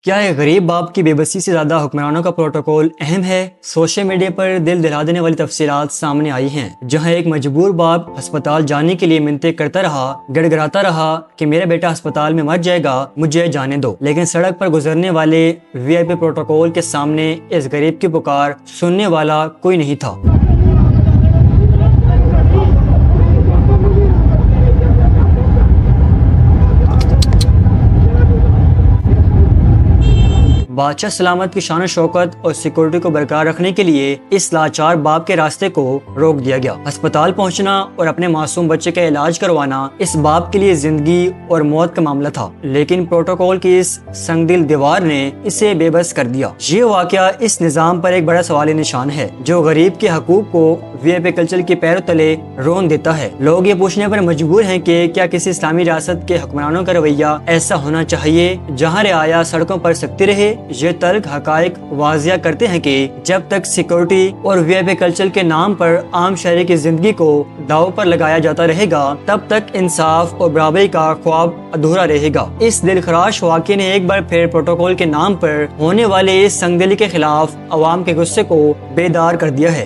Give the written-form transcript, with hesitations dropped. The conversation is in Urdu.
کیا ایک غریب باپ کی بے بسی سے زیادہ حکمرانوں کا پروٹوکول اہم ہے؟ سوشل میڈیا پر دل دہلا دینے والی تفصیلات سامنے آئی ہیں، جہاں ایک مجبور باپ ہسپتال جانے کے لیے منتیں کرتا رہا، گڑ گڑاتا رہا کہ میرا بیٹا ہسپتال میں مر جائے گا، مجھے جانے دو، لیکن سڑک پر گزرنے والے وی آئی پی پروٹوکول کے سامنے اس غریب کی پکار سننے والا کوئی نہیں تھا۔ بادشاہ سلامت کی شان و شوکت اور سیکورٹی کو برقرار رکھنے کے لیے اس لاچار باپ کے راستے کو روک دیا گیا۔ ہسپتال پہنچنا اور اپنے معصوم بچے کا علاج کروانا اس باپ کے لیے زندگی اور موت کا معاملہ تھا، لیکن پروٹوکول کی اس سنگ دل دیوار نے اسے بے بس کر دیا۔ یہ واقعہ اس نظام پر ایک بڑا سوال نشان ہے جو غریب کے حقوق کو وی آئی پی کلچر کے پیروں تلے رون دیتا ہے۔ لوگ یہ پوچھنے پر مجبور ہیں کہ کیا کسی اسلامی ریاست کے حکمرانوں کا رویہ ایسا ہونا چاہیے جہاں رعایا سڑکوں پر سکتی رہے؟ یہ تلخ حقائق واضح کرتے ہیں کہ جب تک سیکورٹی اور وی آئی پی کلچر کے نام پر عام شہری کی زندگی کو داؤ پر لگایا جاتا رہے گا، تب تک انصاف اور برابری کا خواب ادھورا رہے گا۔ اس دلخراش واقعے نے ایک بار پھر پروٹوکول کے نام پر ہونے والے اس سنگ دلی کے خلاف عوام کے غصے کو بیدار کر دیا ہے۔